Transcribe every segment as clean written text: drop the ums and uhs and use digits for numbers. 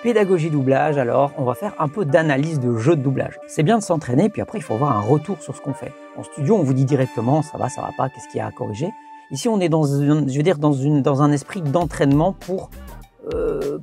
Pédagogie doublage, alors on va faire un peu d'analyse de jeu de doublage. C'est bien de s'entraîner, puis après il faut avoir un retour sur ce qu'on fait. En studio, on vous dit directement ça va pas, qu'est-ce qu'il y a à corriger. Ici, on est dans un esprit d'entraînement pour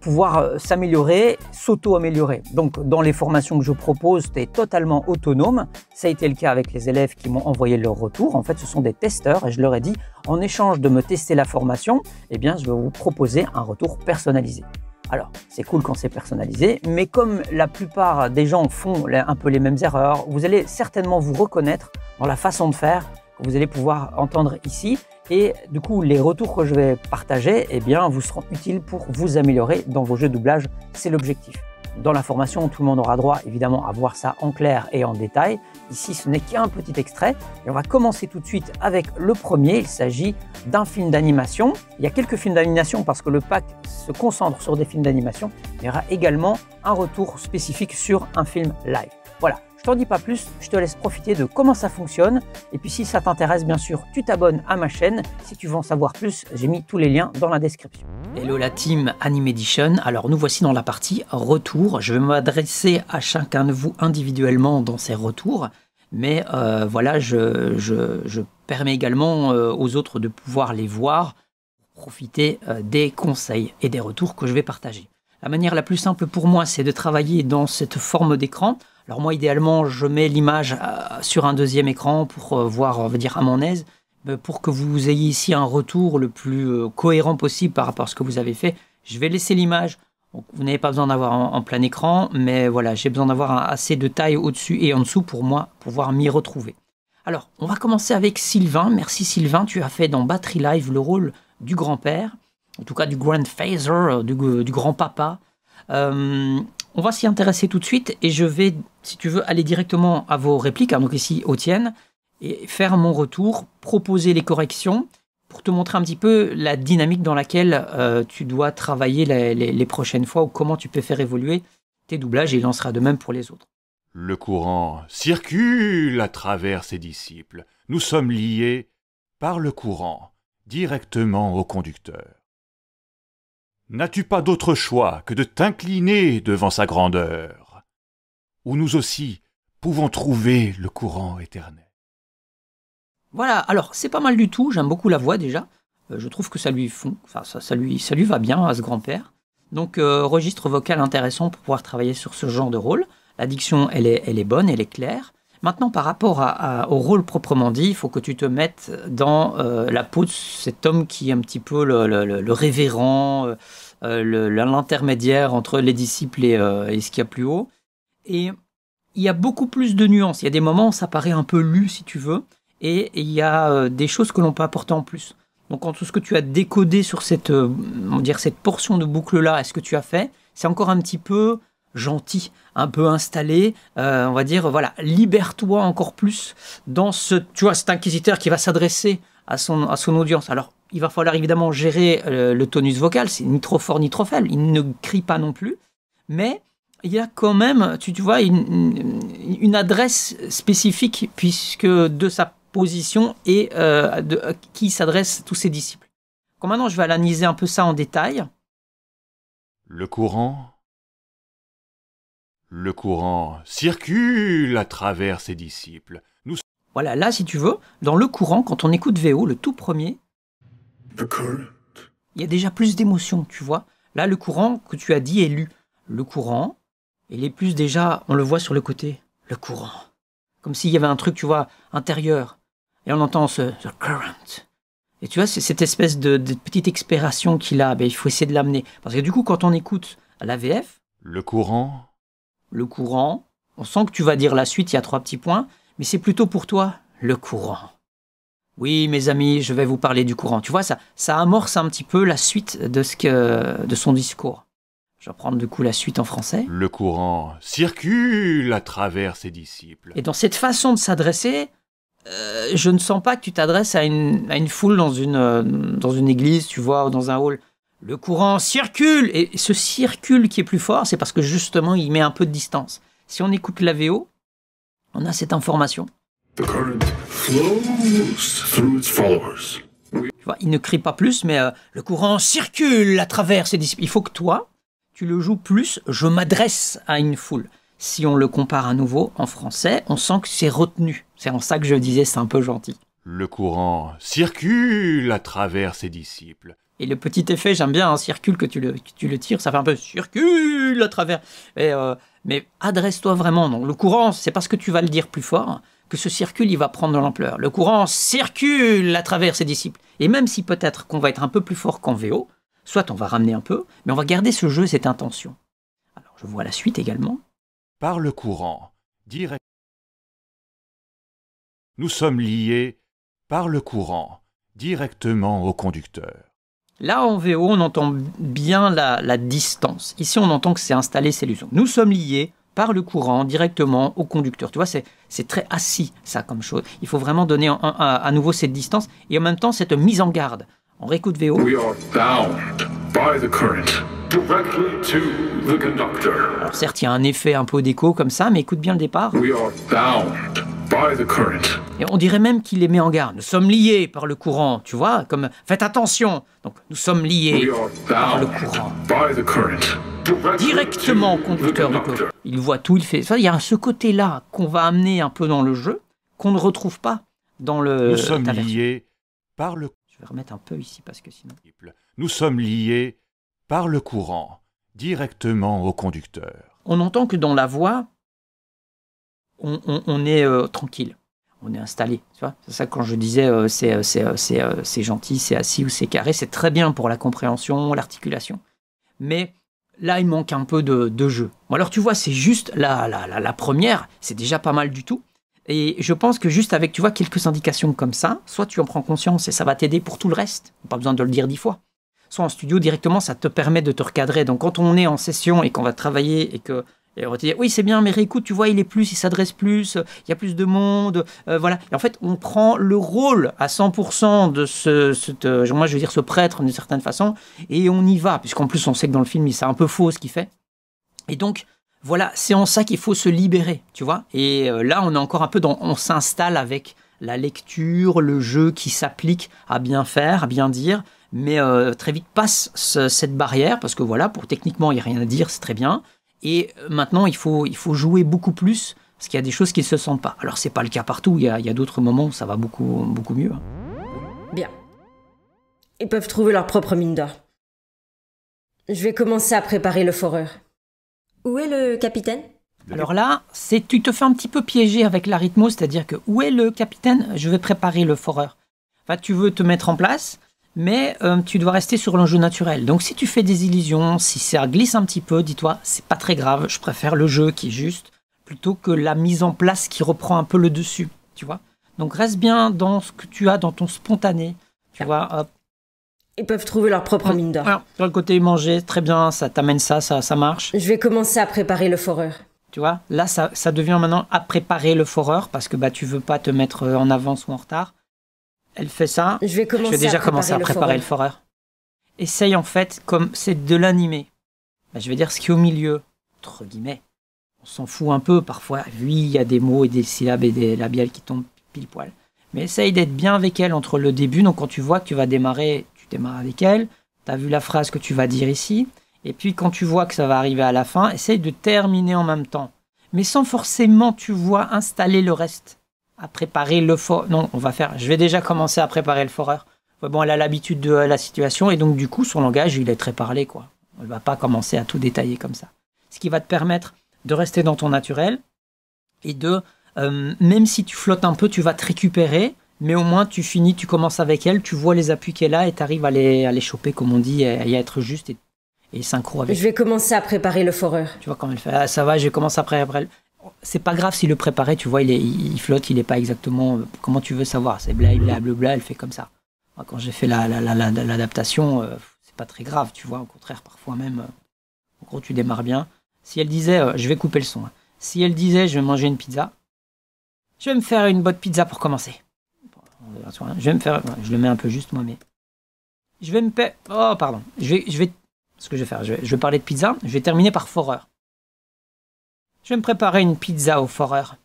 pouvoir s'améliorer, s'auto-améliorer. Donc dans les formations que je propose, tu es totalement autonome. Ça a été le cas avec les élèves qui m'ont envoyé leur retour. En fait, ce sont des testeurs et je leur ai dit, en échange de me tester la formation, eh bien, je vais vous proposer un retour personnalisé. Alors, c'est cool quand c'est personnalisé, mais comme la plupart des gens font un peu les mêmes erreurs, vous allez certainement vous reconnaître dans la façon de faire que vous allez pouvoir entendre ici. Et du coup, les retours que je vais partager, eh bien, vous seront utiles pour vous améliorer dans vos jeux de doublage. C'est l'objectif. Dans la formation, tout le monde aura droit évidemment à voir ça en clair et en détail. Ici, ce n'est qu'un petit extrait. Et on va commencer tout de suite avec le premier. Il s'agit d'un film d'animation. Il y a quelques films d'animation parce que le pack se concentre sur des films d'animation. Il y aura également un retour spécifique sur un film live. Voilà. Je t'en dis pas plus, je te laisse profiter de comment ça fonctionne. Et puis si ça t'intéresse, bien sûr, tu t'abonnes à ma chaîne. Si tu veux en savoir plus, j'ai mis tous les liens dans la description. Hello la team Anime Edition. Alors nous voici dans la partie retour. Je vais m'adresser à chacun de vous individuellement dans ces retours. Mais voilà, je permets également aux autres de pouvoir les voir, profiter des conseils et des retours que je vais partager. La manière la plus simple pour moi, c'est de travailler dans cette forme d'écran. Alors moi, idéalement, je mets l'image sur un deuxième écran pour voir, on va dire, à mon aise, pour que vous ayez ici un retour le plus cohérent possible par rapport à ce que vous avez fait. Je vais laisser l'image. Vous n'avez pas besoin d'avoir en plein écran, mais voilà, j'ai besoin d'avoir assez de taille au-dessus et en dessous pour moi pouvoir m'y retrouver. Alors, on va commencer avec Sylvain. Merci Sylvain, tu as fait dans Battery Live le rôle du grand-père, en tout cas du grandfather, du grand-papa. On va s'y intéresser tout de suite et je vais, si tu veux, aller directement à vos répliques, hein, donc ici aux tiennes, et faire mon retour, proposer les corrections pour te montrer un petit peu la dynamique dans laquelle tu dois travailler les prochaines fois ou comment tu peux faire évoluer tes doublages et il en sera de même pour les autres. Le courant circule à travers ses disciples. Nous sommes liés par le courant directement au conducteur. N'as-tu pas d'autre choix que de t'incliner devant sa grandeur, où nous aussi pouvons trouver le courant éternel? Voilà, alors c'est pas mal du tout, j'aime beaucoup la voix déjà, je trouve que ça lui va bien à ce grand-père. Donc registre vocal intéressant pour pouvoir travailler sur ce genre de rôle. La diction, elle est bonne, elle est claire. Maintenant, par rapport au rôle proprement dit, il faut que tu te mettes dans la peau de cet homme qui est un petit peu le révérend, l'intermédiaire entre les disciples et ce qu'il y a plus haut. Et il y a beaucoup plus de nuances. Il y a des moments où ça paraît un peu lu, si tu veux, et il y a des choses que l'on peut apporter en plus. Donc, entre ce que tu as décodé sur cette portion de boucle-là et ce que tu as fait, c'est encore un petit peu gentil, un peu installé, on va dire, voilà, libère-toi encore plus dans cet inquisiteur qui va s'adresser à son audience. Alors, il va falloir évidemment gérer le tonus vocal, c'est ni trop fort ni trop faible, il ne crie pas non plus, mais il y a quand même, tu vois, une adresse spécifique, puisque de sa position et qui s'adresse à tous ses disciples. Donc maintenant, je vais analyser un peu ça en détail. Le courant circule à travers ses disciples. Voilà, là, si tu veux, dans le courant, quand on écoute VO, le tout premier, il y a déjà plus d'émotion, tu vois. Là, le courant que tu as dit est lu. Le courant, il est plus déjà, on le voit sur le côté, le courant. Comme s'il y avait un truc, tu vois, intérieur. Et on entend the current. Et tu vois, c'est cette espèce de petite expiration qu'il a, il faut essayer de l'amener. Parce que du coup, quand on écoute la VF, le courant, on sent que tu vas dire la suite, il y a 3 petits points, mais c'est plutôt pour toi, le courant. Oui, mes amis, je vais vous parler du courant. Tu vois, ça amorce un petit peu la suite de son discours. Je vais prendre du coup la suite en français. Le courant circule à travers ses disciples. Et dans cette façon de s'adresser, je ne sens pas que tu t'adresses à une foule dans une église, tu vois, ou dans un hall. Le courant circule. Et ce circule qui est plus fort, c'est parce que justement, il met un peu de distance. Si on écoute la VO, on a cette information. The current flows through its followers. Tu vois, il ne crie pas plus, mais le courant circule à travers ses disciples. Il faut que toi, tu le joues plus « je m'adresse à une foule ». Si on le compare à nouveau en français, on sent que c'est retenu. C'est en ça que je disais, c'est un peu gentil. Le courant circule à travers ses disciples. Et le petit effet, j'aime bien, un circule que tu le tires, ça fait un peu circule à travers. Mais adresse-toi vraiment. Donc, le courant, c'est parce que tu vas le dire plus fort que ce circule, il va prendre de l'ampleur. Le courant circule à travers ses disciples. Et même si peut-être qu'on va être un peu plus fort qu'en VO, soit on va ramener un peu, mais on va garder ce jeu, cette intention. Alors, je vois la suite également. Par le courant, direct. Nous sommes liés par le courant, directement au conducteur. Là, en VO, on entend bien la distance. Ici, on entend que c'est installé, c'est l'illusion. Nous sommes liés par le courant directement au conducteur. Tu vois, c'est très assis, ça, comme chose. Il faut vraiment donner à nouveau cette distance et en même temps cette mise en garde. On réécoute VO. We are bound by the current directly to the conductor. Alors certes, il y a un effet un peu d'écho comme ça, mais écoute bien le départ. We are bound by the current. Et on dirait même qu'il les met en garde. Nous sommes liés par le courant, tu vois, comme faites attention. Donc nous sommes liés We are par le bound courant. by the current Directement au conducteur du courant. Il voit tout, il fait. Ça, il y a ce côté-là qu'on va amener un peu dans le jeu, qu'on ne retrouve pas dans le. Nous sommes ta version. liés par le. Je vais remettre un peu ici parce que sinon. Nous sommes liés par le courant, directement au conducteur. On entend que dans la voix, on est tranquille, on est installé. Tu vois, c'est ça quand je disais c'est gentil, c'est assis ou c'est carré, c'est très bien pour la compréhension, l'articulation. Mais là, il manque un peu de jeu. Bon, alors tu vois, c'est juste la première, c'est déjà pas mal du tout. Et je pense que juste avec, tu vois, quelques indications comme ça, soit tu en prends conscience et ça va t'aider pour tout le reste, pas besoin de le dire 10 fois. Soit en studio, directement, ça te permet de te recadrer. Donc quand on est en session et qu'on va travailler et on va te dire, oui, c'est bien, mais réécoute, tu vois, il s'adresse plus, il y a plus de monde, voilà. Et en fait, on prend le rôle à 100% de moi, je veux dire, ce prêtre, d'une certaine façon, et on y va, puisqu'en plus, on sait que dans le film, c'est un peu faux ce qu'il fait. Et donc, voilà, c'est en ça qu'il faut se libérer, tu vois. Et là, on est encore un peu on s'installe avec la lecture, le jeu qui s'applique à bien faire, à bien dire, mais très vite passe cette barrière, parce que voilà, techniquement, il n'y a rien à dire, c'est très bien. Et maintenant, il faut jouer beaucoup plus, parce qu'il y a des choses qui ne se sentent pas. Alors, c'est pas le cas partout, il y a d'autres moments où ça va beaucoup, beaucoup mieux. Bien. Ils peuvent trouver leur propre mine d'or. Je vais commencer à préparer le foreur. Où est le capitaine ? Alors là, tu te fais un petit peu piéger avec la rythmo, c'est-à-dire que où est le capitaine ? Je vais préparer le foreur. Enfin, tu veux te mettre en place, mais tu dois rester sur l'enjeu naturel. Donc si tu fais des illusions, si ça glisse un petit peu, dis-toi, c'est pas très grave, je préfère le jeu qui est juste, plutôt que la mise en place qui reprend un peu le dessus, tu vois. Donc reste bien dans ce que tu as, dans ton spontané, tu vois, hop. Ils peuvent trouver leur propre mine d'or. Alors, sur le côté manger, très bien, ça t'amène ça marche. Je vais commencer à préparer le foreur. Tu vois, là, ça devient maintenant à préparer le foreur, parce que tu veux pas te mettre en avance ou en retard. Elle fait ça. Je vais déjà commencer à préparer le foreur. Essaye en fait, comme c'est de l'animer. Je vais dire ce qui est au milieu, entre guillemets. On s'en fout un peu parfois. Oui, il y a des mots et des syllabes et des labiales qui tombent pile poil. Mais essaye d'être bien avec elle entre le début. Donc quand tu vois que tu vas démarrer, tu démarres avec elle. Tu as vu la phrase que tu vas dire ici. Et puis quand tu vois que ça va arriver à la fin, essaye de terminer en même temps. Mais sans forcément, tu vois, installer le reste. À préparer le foreur. Non, je vais déjà commencer à préparer le foreur. Bon, elle a l'habitude de la situation et donc du coup, son langage, il est très parlé, quoi. Elle va pas commencer à tout détailler comme ça. Ce qui va te permettre de rester dans ton naturel et même si tu flottes un peu, tu vas te récupérer, mais au moins tu finis, tu commences avec elle, tu vois les appuis qu'elle a et tu arrives à les choper, comme on dit, et à être juste et synchro avec. Je vais commencer à préparer le foreur. Tu vois comment elle fait. Ah, ça va, je vais commencer à préparer. C'est pas grave si le préparé, tu vois, il flotte, il est pas exactement comment tu veux savoir. C'est blablabla, elle fait comme ça. Moi, quand j'ai fait l'adaptation, c'est pas très grave, tu vois. Au contraire, parfois même, en gros, tu démarres bien. Si elle disait, je vais couper le son. Hein. Si elle disait, je vais manger une pizza, je vais me faire une bonne pizza pour commencer. Je vais me faire, je le mets un peu juste moi, mais je vais me faire. Oh, pardon. Je vais. Ce que je vais faire, je vais parler de pizza. Je vais terminer par foreur. Je vais me préparer une pizza au foreur.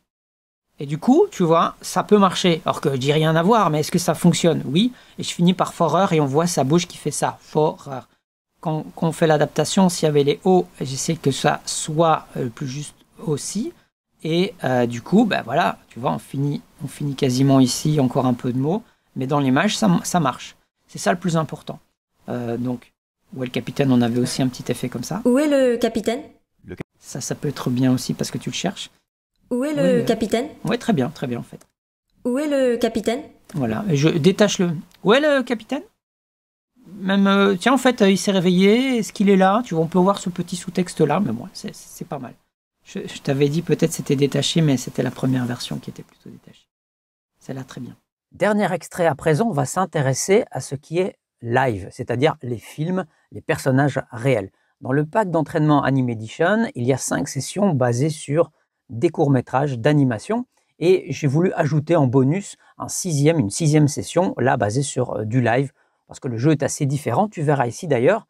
Et du coup, tu vois, ça peut marcher. Alors que je dis rien à voir, mais est-ce que ça fonctionne ? Oui. Et je finis par foreur et on voit sa bouche qui fait ça. Foreur. quand on fait l'adaptation, s'il y avait les O, j'essaie que ça soit le plus juste aussi. Et du coup, ben voilà, tu vois, on finit quasiment ici, encore un peu de mots. Mais dans l'image, ça marche. C'est ça le plus important. Donc, où est le capitaine? On avait aussi un petit effet comme ça. Où est le capitaine? Ça peut être bien aussi parce que tu le cherches. Où est le capitaine? Oui, très bien en fait. Où est le capitaine? Voilà, et je détache le... Où est le capitaine? Même, tiens, en fait, il s'est réveillé, est-ce qu'il est là? Tu vois, on peut voir ce petit sous-texte-là, mais bon, c'est pas mal. Je t'avais dit peut-être c'était détaché, mais c'était la première version qui était plutôt détachée. Celle-là, très bien. Dernier extrait à présent, on va s'intéresser à ce qui est live, c'est-à-dire les films, les personnages réels. Dans le pack d'entraînement Anime Edition, il y a 5 sessions basées sur des courts-métrages d'animation et j'ai voulu ajouter en bonus une sixième session, là basée sur du live, parce que le jeu est assez différent. Tu verras ici d'ailleurs,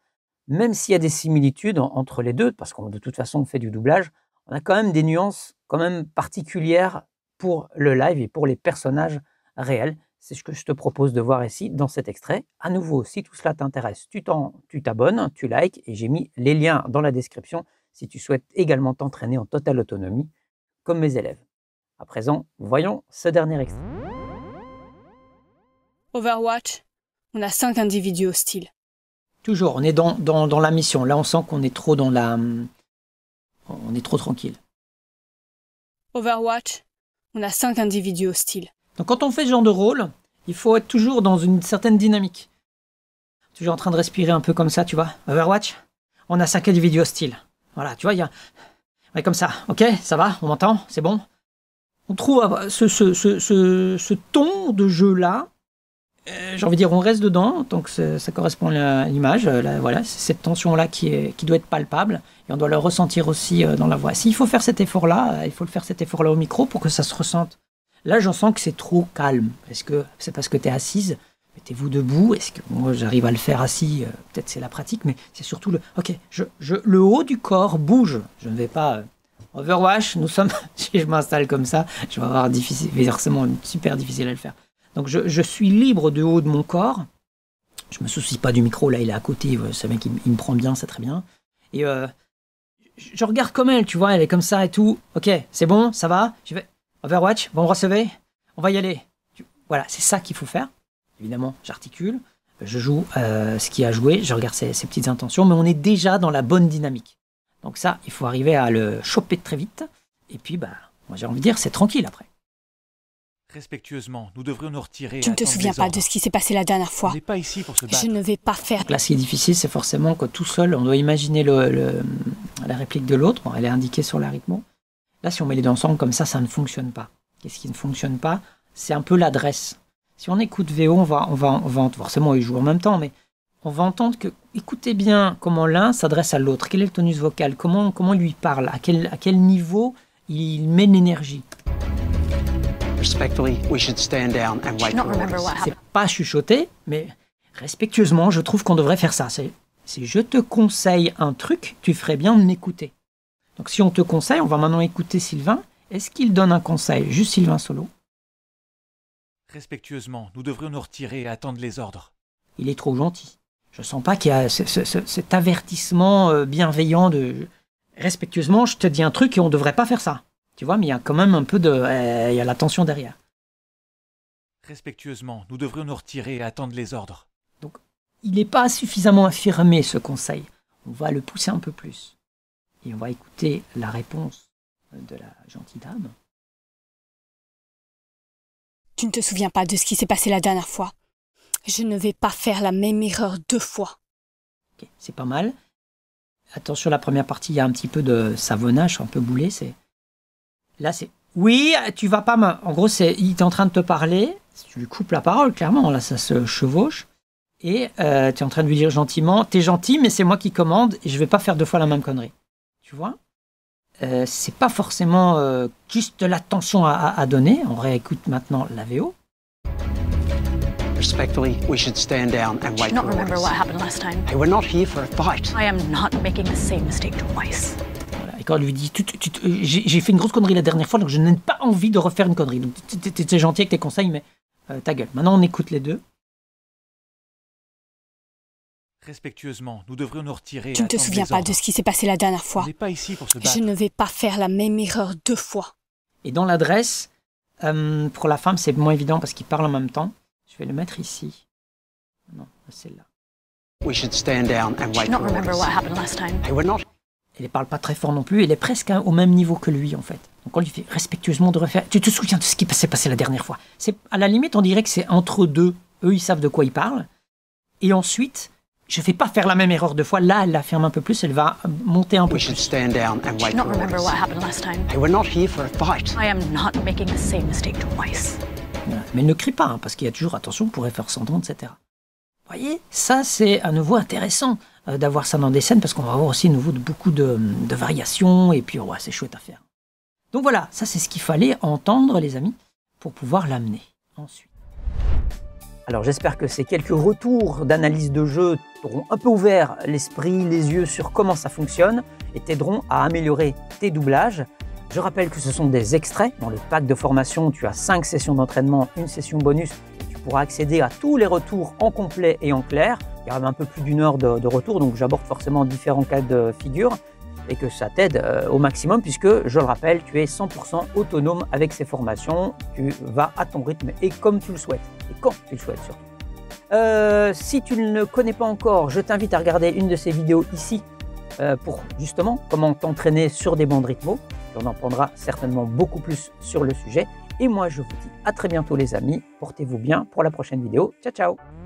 même s'il y a des similitudes entre les deux, parce qu'on de toute façon on fait du doublage, on a quand même des nuances quand même particulières pour le live et pour les personnages réels. C'est ce que je te propose de voir ici dans cet extrait. À nouveau, si tout cela t'intéresse, tu t'abonnes, tu likes et j'ai mis les liens dans la description si tu souhaites également t'entraîner en totale autonomie comme mes élèves. À présent, voyons ce dernier extrait. Overwatch, on a 5 individus hostiles. Toujours, on est dans la mission. Là, on sent qu'on est trop on est trop tranquille. Overwatch, on a 5 individus hostiles. Donc quand on fait ce genre de rôle, il faut être toujours dans une certaine dynamique. Toujours en train de respirer un peu comme ça, tu vois. Overwatch, on a 5 individus hostiles. Voilà, tu vois, il y a... Ouais, comme ça, ok, ça va, on m'entend, c'est bon. On trouve ce ton de jeu-là, j'ai envie de dire, on reste dedans, donc ça correspond à l'image. Voilà, c'est cette tension-là qui doit être palpable, et on doit le ressentir aussi dans la voix. S'il faut faire cet effort-là, il faut le faire cet effort-là au micro pour que ça se ressente. Là, j'en sens que c'est trop calme. Est-ce que c'est parce que tu es assise? Mettez-vous debout. Est-ce que moi, j'arrive à le faire assis? Peut-être c'est la pratique, mais c'est surtout le... Ok, le haut du corps bouge. Je ne vais pas... Overwatch, nous sommes... Si je m'installe comme ça, je vais avoir forcément super difficile à le faire. Donc, je suis libre du haut de mon corps. Je me soucie pas du micro. Là, il est à côté. Ce mec, il me prend bien, c'est très bien. Et je regarde comme elle, tu vois. Elle est comme ça et tout. Ok, c'est bon, ça va. Je vais... Overwatch, vous me recevez? On va y aller. Voilà, c'est ça qu'il faut faire. Évidemment, j'articule, je joue ce qu'il y a à jouer, je regarde ses petites intentions, mais on est déjà dans la bonne dynamique. Donc ça, il faut arriver à le choper très vite. Et puis, moi j'ai envie de dire, c'est tranquille après. Respectueusement, nous devrions nous retirer. Tu ne te souviens pas de ce qui s'est passé la dernière fois? On n'est pas ici pour se battre. Je ne vais pas faire... Donc là, ce qui est difficile, c'est forcément que tout seul, on doit imaginer la réplique de l'autre. Bon, elle est indiquée sur l'arythmo. Là, si on met les deux ensemble comme ça ne fonctionne pas. Qu'est-ce qui ne fonctionne pas? C'est un peu l'adresse. Si on écoute VO, on va forcément, ils jouent en même temps, mais on va entendre que, écoutez bien comment l'un s'adresse à l'autre. Quel est le tonus vocal? Comment il lui parle? À quel niveau il met l'énergie? Respectfully, we should stand down and wait for orders. C'est pas chuchoter, mais respectueusement, je trouve qu'on devrait faire ça. C'est je te conseille un truc, tu ferais bien de m'écouter. Donc si on te conseille, on va maintenant écouter Sylvain. Est-ce qu'il donne un conseil? Juste Sylvain solo. Respectueusement, nous devrions nous retirer et attendre les ordres. Il est trop gentil. Je sens pas qu'il y a cet avertissement bienveillant de... Respectueusement, je te dis un truc et on devrait pas faire ça. Tu vois, mais il y a quand même un peu de... il y a la tension derrière. Respectueusement, nous devrions nous retirer et attendre les ordres. Donc, il n'est pas suffisamment affirmé, ce conseil. On va le pousser un peu plus. Et on va écouter la réponse de la gentille dame. Tu ne te souviens pas de ce qui s'est passé la dernière fois? Je ne vais pas faire la même erreur 2 fois. Okay, c'est pas mal. Attention, la première partie, il y a un petit peu de savonnage, un peu boulé. Là, c'est... Oui, tu vas pas... En gros, il est en train de te parler. Tu lui coupes la parole, clairement. Là, ça se chevauche. Et tu es en train de lui dire gentiment, t'es gentil, mais c'est moi qui commande et je vais pas faire 2 fois la même connerie. Tu vois? C'est pas forcément juste de l'attention à donner. On réécoute maintenant la VO. Respectfully, we should stand down and wait Do not for remember orders. what happened last time. Hey, we're not here for a fight. I am not making the same mistake twice. Voilà. Et quand on lui dit, j'ai fait une grosse connerie la dernière fois, donc je n'ai pas envie de refaire une connerie. Donc t'es gentil avec tes conseils, mais ta gueule. Maintenant, on écoute les deux. Respectueusement, nous devrions nous retirer. Tu ne te souviens pas de ce qui s'est passé la dernière On fois. n'est pas ici pour se battre. Je ne vais pas faire la même erreur 2 fois. Et dans l'adresse, pour la femme, c'est moins évident parce qu'ils parlent en même temps. Je vais le mettre ici. Non, celle-là. We should stand down and wait Not for remember orders. what happened last time. Hey, we're not. Elle ne parle pas très fort non plus. Elle est presque au même niveau que lui, en fait. Donc on lui fait respectueusement de refaire. Tu te souviens de ce qui s'est passé la dernière fois? C'est à la limite, on dirait que c'est entre deux. Eux, ils savent de quoi ils parlent. Et ensuite, je ne vais pas faire la même erreur 2 fois. Là, elle la ferme un peu plus. Elle va monter un peu We should plus. stand down and wait Not for remember orders. what happened last time. Hey, we're not here for a fight. I am not making the same mistake twice. Voilà. Mais ne crie pas, hein, parce qu'il y a toujours attention, on pourrait faire semblant, etc. Vous voyez, ça c'est à nouveau intéressant d'avoir ça dans des scènes, parce qu'on va avoir aussi à nouveau beaucoup de variations, et puis ouais, c'est chouette à faire. Donc voilà, ça c'est ce qu'il fallait entendre, les amis, pour pouvoir l'amener ensuite. Alors j'espère que ces quelques retours d'analyse de jeu t'auront un peu ouvert l'esprit, les yeux sur comment ça fonctionne, et t'aideront à améliorer tes doublages. Je rappelle que ce sont des extraits. Dans le pack de formation, tu as 5 sessions d'entraînement, une session bonus. Tu pourras accéder à tous les retours en complet et en clair. Il y a un peu plus d'1 heure de retour, donc j'aborde forcément différents cas de figure et que ça t'aide au maximum puisque, je le rappelle, tu es 100% autonome avec ces formations. Tu vas à ton rythme et comme tu le souhaites, et quand tu le souhaites surtout. Si tu ne connais pas encore, je t'invite à regarder une de ces vidéos ici pour justement comment t'entraîner sur des bandes rythmo. On en prendra certainement beaucoup plus sur le sujet. Et moi, je vous dis à très bientôt les amis. Portez-vous bien pour la prochaine vidéo. Ciao, ciao!